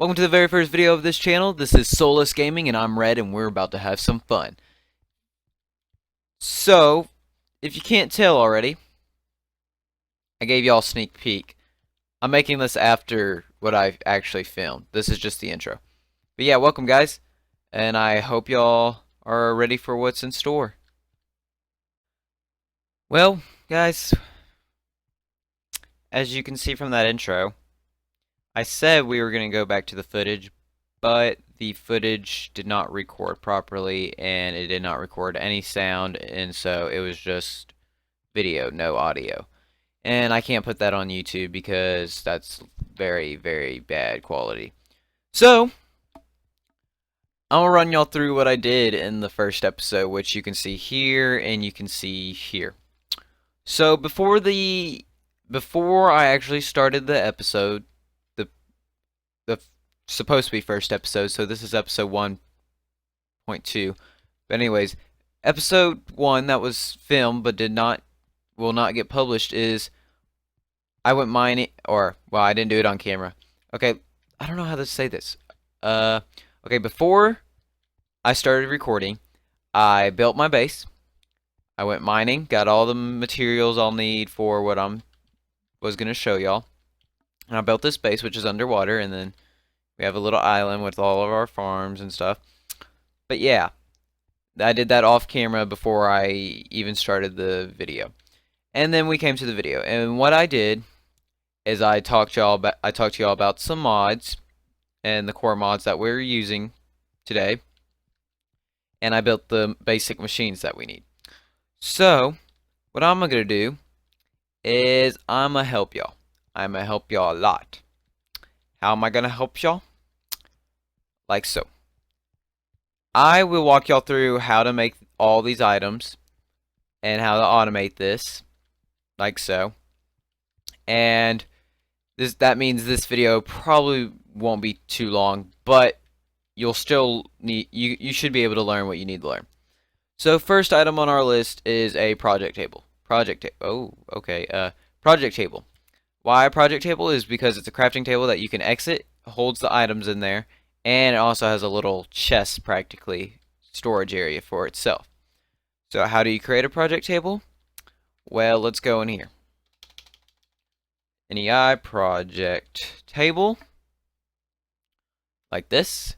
Welcome to the very first video of this channel. This is Soulless Gaming and I'm Red and we're about to have some fun. So, if you can't tell already, I gave y'all a sneak peek. I'm making this after what I actually filmed. This is just the intro. But yeah, welcome guys, and I hope y'all are ready for what's in store. Well, guys, as you can see from that intro, I said we were going to go back to the footage, but the footage did not record properly and it did not record any sound, and so it was just video, no audio. And I can't put that on YouTube because that's very, very bad quality. So, I'm going to run y'all through what I did in the first episode, which you can see here and you can see here. So, before I actually started the episode, the supposed to be first episode, so this is episode 1.2. But anyways, episode 1 that was filmed but will not get published is I went mining, or well, I didn't do it on camera. Okay, I don't know how to say this. Okay, before I started recording, I built my base. I went mining, got all the materials I'll need for what was gonna show y'all. And I built this base, which is underwater, and then we have a little island with all of our farms and stuff. But yeah, I did that off camera before I even started the video. And then we came to the video, and what I did is I talked to y'all about some mods and the core mods that we're using today, and I built the basic machines that we need. So, what I'm gonna do is I'm gonna help y'all. I'm gonna help y'all a lot. How am I gonna help y'all? Like so. I will walk y'all through how to make all these items and how to automate this, like so. And that means this video probably won't be too long, but you'll still need you should be able to learn what you need to learn. So first item on our list is a project table. Project table. Why a project table is because it's a crafting table that you can exit, holds the items in there, and it also has a little chest, practically, storage area for itself. So how do you create a project table? Well, let's go in here. NEI project table, like this.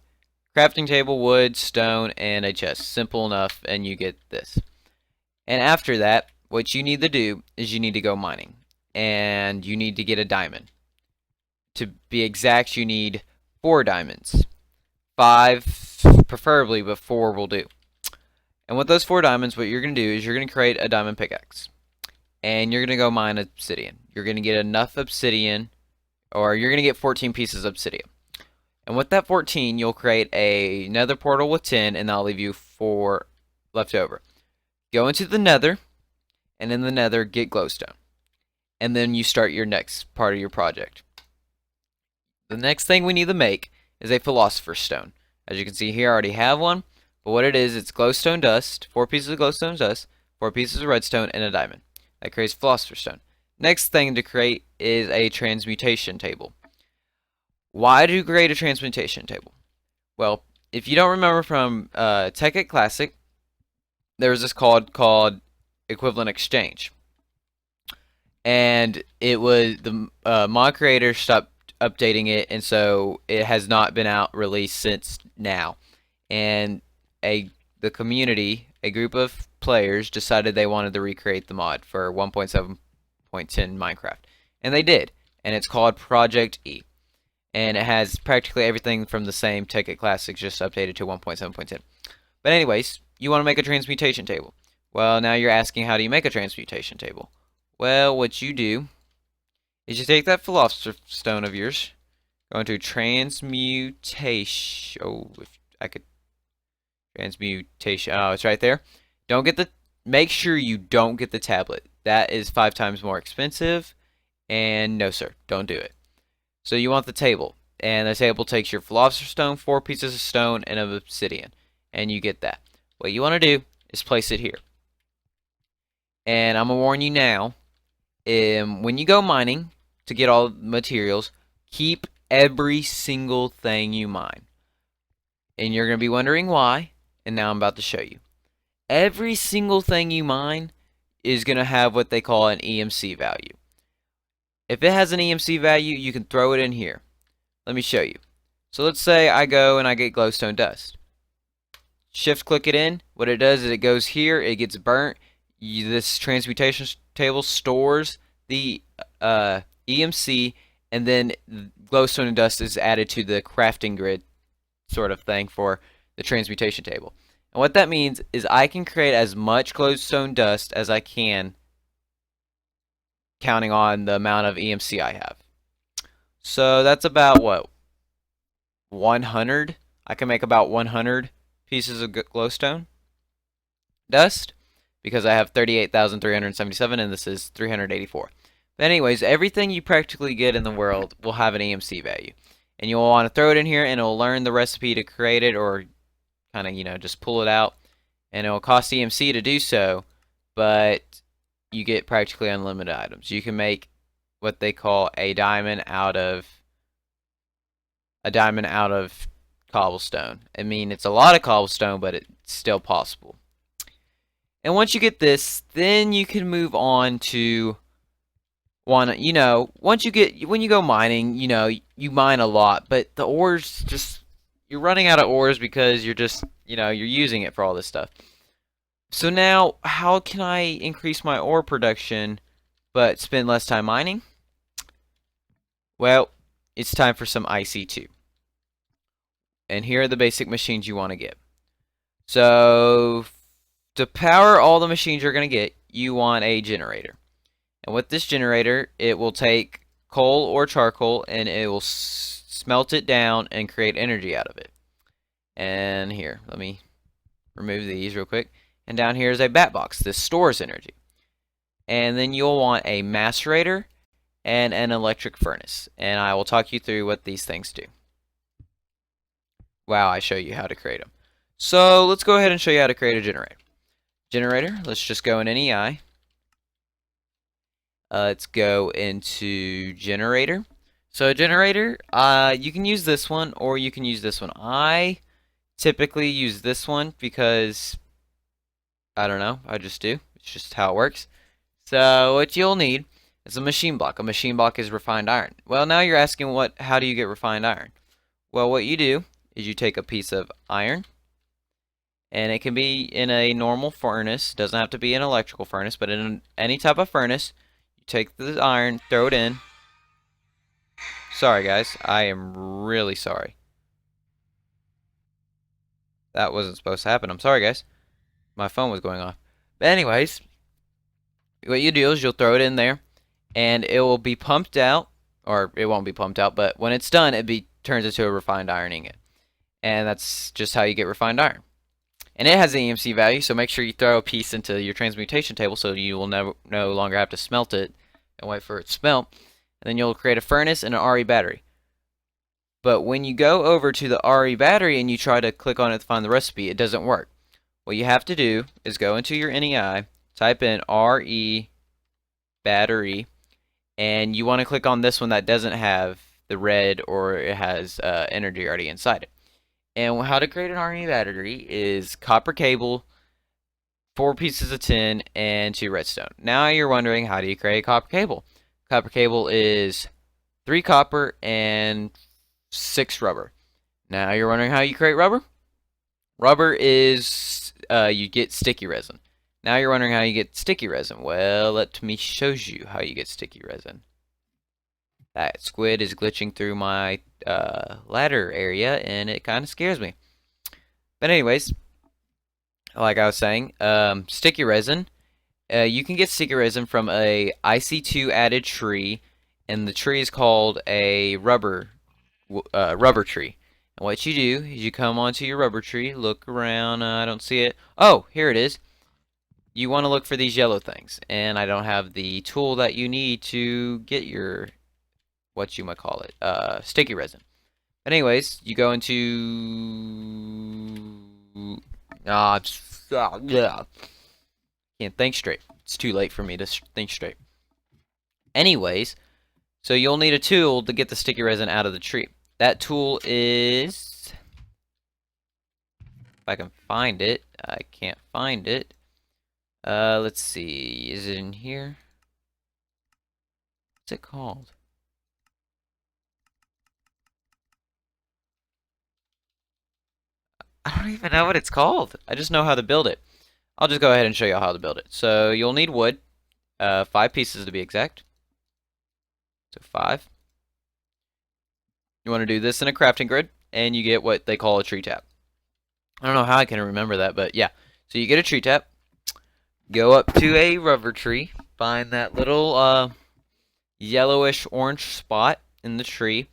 Crafting table, wood, stone, and a chest. Simple enough, and you get this. And after that, what you need to do is you need to go mining. And you need to get a diamond. To be exact, you need 4 diamonds. 5 preferably, but 4 will do. And with those 4 diamonds, what you're going to do is you're going to create a diamond pickaxe. And you're going to go mine obsidian. You're going to get enough obsidian, or you're going to get 14 pieces of obsidian. And with that 14, you'll create a nether portal with 10, and that'll leave you 4 left over. Go into the nether, and in the nether, get glowstone. And then you start your next part of your project. The next thing we need to make is a philosopher's stone. As you can see here, I already have one. But what it is, it's glowstone dust, 4 pieces of glowstone dust, 4 pieces of redstone, and a diamond. That creates philosopher's stone. Next thing to create is a transmutation table. Why do you create a transmutation table? Well, if you don't remember from Tekkit Classic, there was this called equivalent exchange. And it was the mod creator stopped updating it, and so it has not been out released since now. And the community, a group of players, decided they wanted to recreate the mod for 1.7.10 Minecraft, and they did. And it's called Project E, and it has practically everything from the same Tekkit Classics, just updated to 1.7.10. But anyways, you want to make a transmutation table. Well, now you're asking, how do you make a transmutation table? Well, what you do is you take that philosopher's stone of yours, go into transmutation. Oh, if I could. Transmutation. Oh, it's right there. Make sure you don't get the tablet. That is 5 times more expensive. And no, sir, don't do it. So you want the table. And the table takes your philosopher's stone, 4 pieces of stone, and of obsidian. And you get that. What you want to do is place it here. And I'm going to warn you now. When you go mining to get all the materials, keep every single thing you mine. And you're going to be wondering why, and now I'm about to show you. Every single thing you mine is going to have what they call an EMC value. If it has an EMC value, you can throw it in here. Let me show you. So let's say I go and I get glowstone dust. Shift click it in. What it does is it goes here, it gets burnt. This transmutation table stores the EMC, and then glowstone and dust is added to the crafting grid sort of thing for the transmutation table. And what that means is I can create as much glowstone dust as I can, counting on the amount of EMC I have. So that's about what? 100? I can make about 100 pieces of glowstone dust because I have 38,377 and this is 384. But anyways, everything you practically get in the world will have an EMC value. And you'll want to throw it in here and it'll learn the recipe to create it, or kind of, just pull it out. And it will cost EMC to do so, but you get practically unlimited items. You can make what they call a diamond out of cobblestone. I mean, it's a lot of cobblestone, but it's still possible. And once you get this, then you can move on to when you go mining, you mine a lot, but the ores you're running out of ores because you're you're using it for all this stuff. So now, how can I increase my ore production but spend less time mining? Well, it's time for some IC2. And here are the basic machines you want to get. So, to power all the machines you're going to get, you want a generator. And with this generator, it will take coal or charcoal and it will smelt it down and create energy out of it. And here, let me remove these real quick. And down here is a bat box. This stores energy. And then you'll want a macerator and an electric furnace. And I will talk you through what these things do. Wow, I show you how to create them. So let's go ahead and show you how to create a generator. Generator, let's just go in NEI. Let's go into generator. So a generator, you can use this one or you can use this one. I typically use this one because, I don't know, I just do. It's just how it works. So what you'll need is a machine block. A machine block is refined iron. Well, now you're asking how do you get refined iron? Well, what you do is you take a piece of iron, and it can be in a normal furnace. It doesn't have to be an electrical furnace, but in any type of furnace, you take the iron, throw it in. Sorry, guys. I am really sorry. That wasn't supposed to happen. I'm sorry, guys. My phone was going off. But anyways, what you do is you'll throw it in there, and it will be pumped out, or it won't be pumped out, but when it's done, turns into a refined iron ingot. And that's just how you get refined iron. And it has an EMC value, so make sure you throw a piece into your transmutation table so you will no longer have to smelt it and wait for it to smelt. And then you'll create a furnace and an RE battery. But when you go over to the RE battery and you try to click on it to find the recipe, it doesn't work. What you have to do is go into your NEI, type in RE battery, and you want to click on this one that doesn't have the red or it has energy already inside it. And how to create an RE battery is copper cable, 4 pieces of tin, and 2 redstone. Now you're wondering, how do you create a copper cable? Copper cable is 3 copper and 6 rubber. Now you're wondering how you create rubber? Rubber is, you get sticky resin. Now you're wondering how you get sticky resin. Well, let me show you how you get sticky resin. That squid is glitching through my ladder area, and it kind of scares me. But anyways, like I was saying, sticky resin. You can get sticky resin from a IC2 added tree, and the tree is called a rubber tree. And what you do is you come onto your rubber tree, look around. I don't see it. Oh, here it is. You want to look for these yellow things, and I don't have the tool that you need to get your sticky resin. But anyways, you go into yeah. Can't think straight. It's too late for me to think straight. Anyways, So you'll need a tool to get the sticky resin out of the tree. That tool is, if I can find it, I can't find it. Let's see, is it in here? What's it called? I don't even know what it's called. I just know how to build it. I'll just go ahead and show you how to build it. So you'll need wood, 5 pieces to be exact. So 5. You want to do this in a crafting grid, and you get what they call a tree tap. I don't know how I can remember that, but yeah. So you get a tree tap, go up to a rubber tree, find that little yellowish orange spot in the tree,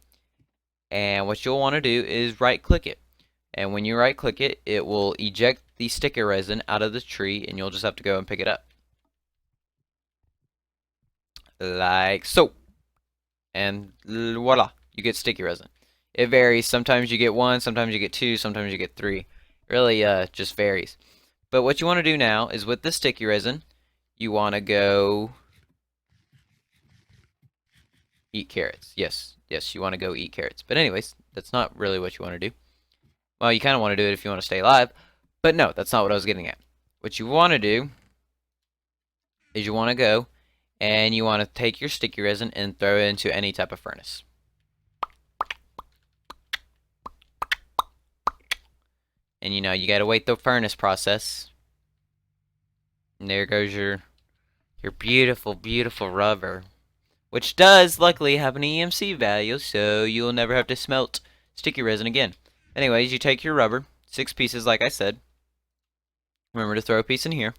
and what you'll want to do is right click it. And when you right click it, it will eject the sticker resin out of the tree, and you'll just have to go and pick it up. Like so. And voila, you get sticky resin. It varies. Sometimes you get 1, sometimes you get 2, sometimes you get 3. It really just varies. But what you want to do now is with the sticky resin, you want to go eat carrots. Yes, you want to go eat carrots. But anyways, that's not really what you want to do. Well, you kind of want to do it if you want to stay alive. But no, that's not what I was getting at. What you want to do is you want to go and you want to take your sticky resin and throw it into any type of furnace. And you know, you gotta wait the furnace process. And there goes your beautiful, beautiful rubber. Which does luckily have an EMC value, so you'll never have to smelt sticky resin again. Anyways, you take your rubber, 6 pieces like I said. Remember to throw a piece in here.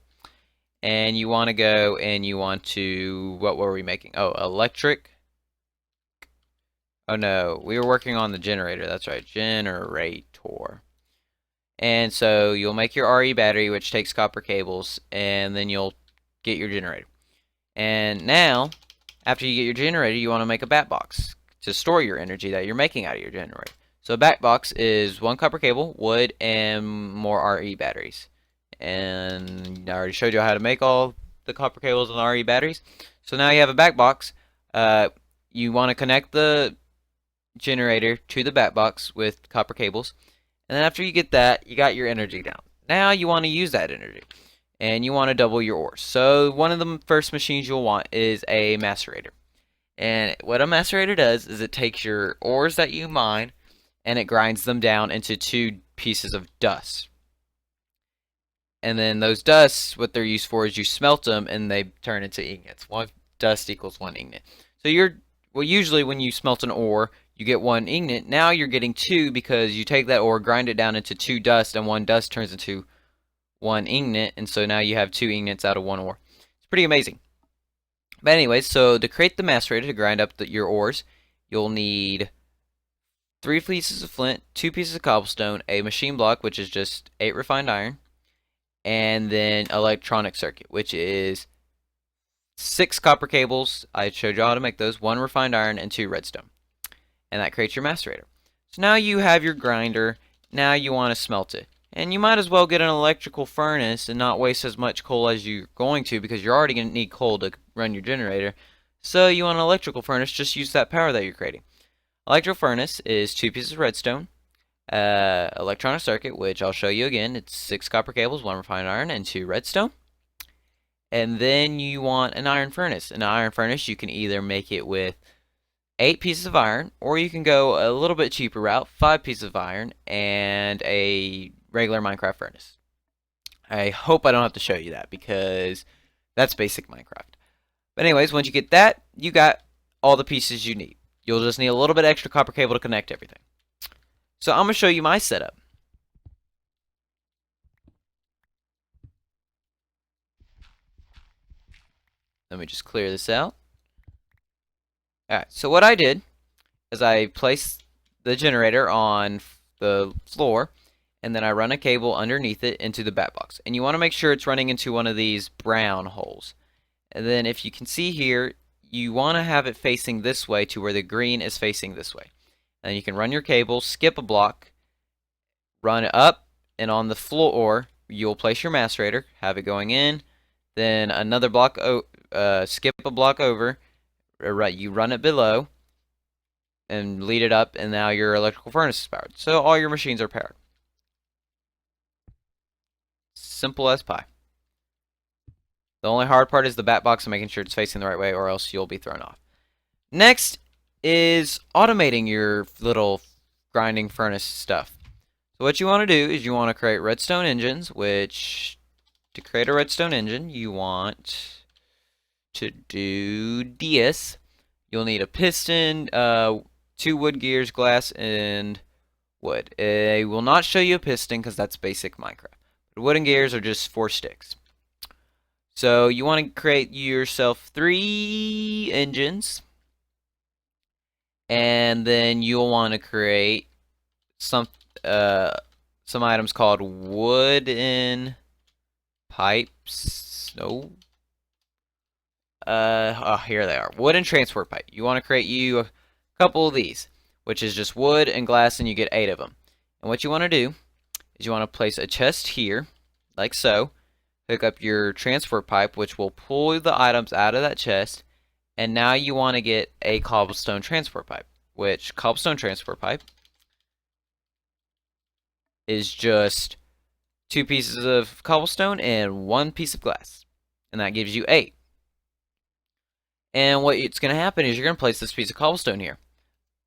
And you want to go and you want to, what were we making? Oh, electric. Oh no, we were working on the generator. That's right, generator. And so you'll make your RE battery, which takes copper cables, and then you'll get your generator. And now, after you get your generator, you want to make a bat box to store your energy that you're making out of your generator. So a bat box is 1 copper cable, wood, and more RE batteries. And I already showed you how to make all the copper cables and RE batteries. So now you have a back box. You want to connect the generator to the back box with copper cables. And then after you get that, you got your energy down. Now you want to use that energy. And you want to double your ores. So one of the first machines you'll want is a macerator. And what a macerator does is it takes your ores that you mine and it grinds them down into 2 pieces of dust. And then those dusts, what they're used for is you smelt them and they turn into ingots. 1 dust equals 1 ingot. So usually when you smelt an ore, you get 1 ingot. Now you're getting 2 because you take that ore, grind it down into 2 dust, and 1 dust turns into 1 ingot. And so now you have 2 ingots out of 1 ore. It's pretty amazing. But anyways, so to create the macerator to grind up your ores, you'll need 3 pieces of flint, 2 pieces of cobblestone, a machine block, which is just 8 refined iron, and then electronic circuit, which is 6 copper cables. I showed you how to make those, 1 refined iron, and 2 redstone. And that creates your macerator. So now you have your grinder. Now you want to smelt it. And you might as well get an electrical furnace and not waste as much coal as you're going to, because you're already going to need coal to run your generator. So you want an electrical furnace, just use that power that you're creating. Electrical furnace is 2 pieces of redstone, electronic circuit, which I'll show you again. It's 6 copper cables, 1 refined iron, and 2 redstone. And then you want an iron furnace. An iron furnace, you can either make it with 8 pieces of iron, or you can go a little bit cheaper route, 5 pieces of iron, and a regular Minecraft furnace. I hope I don't have to show you that, because that's basic Minecraft. But anyways, once you get that, you got all the pieces you need. You'll just need a little bit extra copper cable to connect everything. So I'm going to show you my setup. Let me just clear this out. Alright, so what I did is I placed the generator on the floor, and then I run a cable underneath it into the bat box. And you want to make sure it's running into one of these brown holes. And then if you can see here, you want to have it facing this way to where the green is facing this way. And you can run your cable, skip a block, run it up, and on the floor, you'll place your macerator, have it going in, then another block, skip a block over, you run it below and lead it up, and now your electrical furnace is powered. So all your machines are powered. Simple as pie. The only hard part is the bat box and making sure it's facing the right way, or else you'll be thrown off. Next is automating your little grinding furnace stuff. So what you want to do is you want to create redstone engines, which to create a redstone engine, you want to do this. You'll need a piston, 2 wood gears, glass, and wood. I will not show you a piston because that's basic Minecraft. But wooden gears are just 4 sticks. So you want to create yourself 3 engines, and then you'll want to create some items called wooden pipes. No. Here they are. Wooden transport pipe. You want to create you a couple of these, which is just wood and glass, and you get 8 of them. And what you want to do is you want to place a chest here, like so. Hook up your transport pipe, which will pull the items out of that chest. And now you want to get a cobblestone transport pipe, which cobblestone transport pipe is just 2 pieces of cobblestone and 1 piece of glass. And that gives you 8. And what's going to happen is you're going to place this piece of cobblestone here.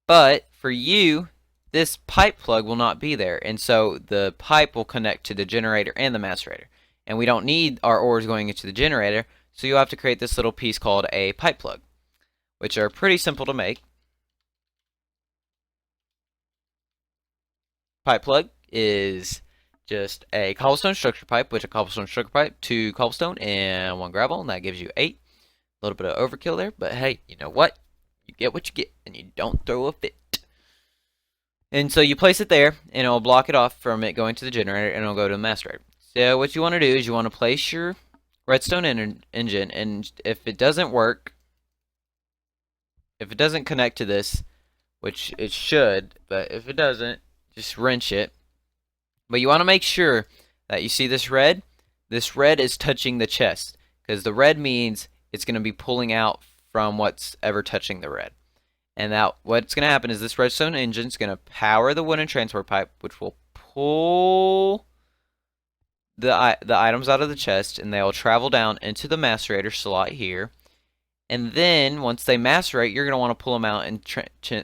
But for you, this pipe plug will not be there. And so the pipe will connect to the generator and the macerator. And we don't need our ores going into the generator, so you'll have to create this little piece called a pipe plug, which are pretty simple to make. Pipe plug is just a cobblestone structure pipe, which a cobblestone structure pipe, 2 cobblestone, and 1 gravel, and that gives you 8. A little bit of overkill there, but hey, you know what? You get what you get, and you don't throw a fit. And so you place it there, and it'll block it off from it going to the generator, and it'll go to the macerator. So what you want to do is you want to place your redstone engine, and if it doesn't work, if it doesn't connect to this, which it should, but if it doesn't, just wrench it. But you want to make sure that you see this red is touching the chest, because the red means it's going to be pulling out from what's ever touching the red. And now what's going to happen is this redstone engine is going to power the wooden transport pipe, which will pull the items out of the chest, and they'll travel down into the macerator slot here. And then once they macerate, you're going to want to pull them out and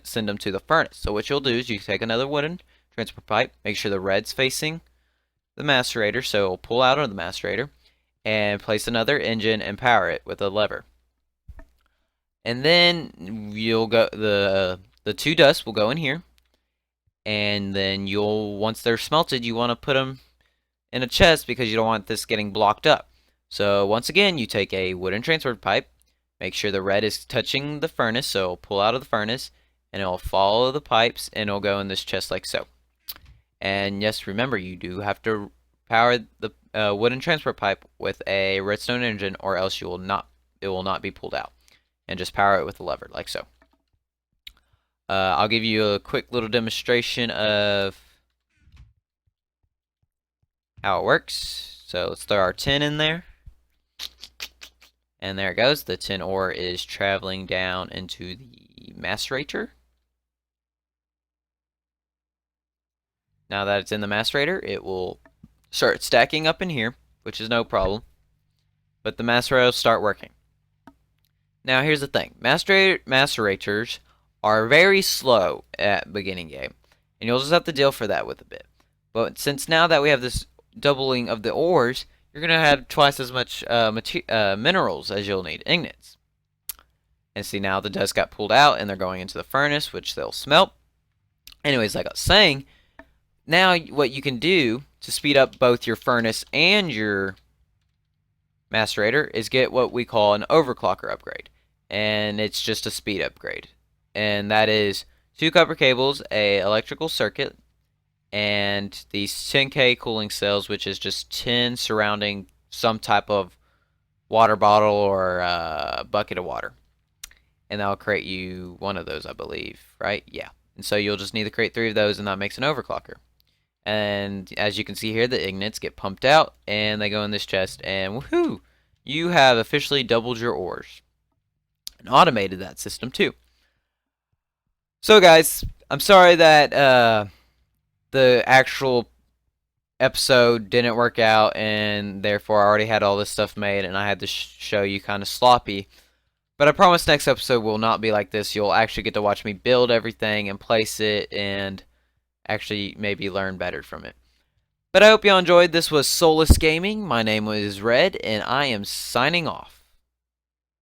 send them to the furnace. So what you'll do is you take another wooden transport pipe, make sure the red's facing the macerator, so it'll pull out of the macerator, and place another engine and power it with a lever. And then you'll go the 2 dust will go in here, and then once they're smelted, you want to put them in a chest because you don't want this getting blocked up. So once again, you take a wooden transport pipe, make sure the red is touching the furnace, so it'll pull out of the furnace, and it'll follow the pipes, and it'll go in this chest like so. And yes, remember, you do have to power the wooden transport pipe with a redstone engine, or else it will not be pulled out. And just power it with a lever, like so. I'll give you a quick little demonstration of how it works. So let's throw our tin in there. And there it goes. The tin ore is traveling down into the macerator. Now that it's in the macerator, it will start stacking up in here, which is no problem. But the macerator will start working. Now here's the thing. Macerators are very slow at beginning game. And you'll just have to deal for that with a bit. But since now that we have this doubling of the ores, you're going to have twice as much minerals as you'll need, ignites. And see, now the dust got pulled out and they're going into the furnace, which they'll smelt. Anyways, like I was saying, now what you can do to speed up both your furnace and your macerator is get what we call an overclocker upgrade. And it's just a speed upgrade. And that is 2 copper cables, a electrical circuit, and these 10K cooling cells, which is just 10 surrounding some type of water bottle or bucket of water. And that'll create you one of those, I believe, right? Yeah. And so you'll just need to create 3 of those, and that makes an overclocker. And as you can see here, the ignites get pumped out, and they go in this chest, and woohoo! You have officially doubled your ores. and automated that system too. So guys, I'm sorry that the actual episode didn't work out, and therefore I already had all this stuff made and I had to show you kind of sloppy. But I promise next episode will not be like this. You'll actually get to watch me build everything and place it and actually maybe learn better from it. But I hope you all enjoyed. This was Soulless Gaming. My name was Red, and I am signing off.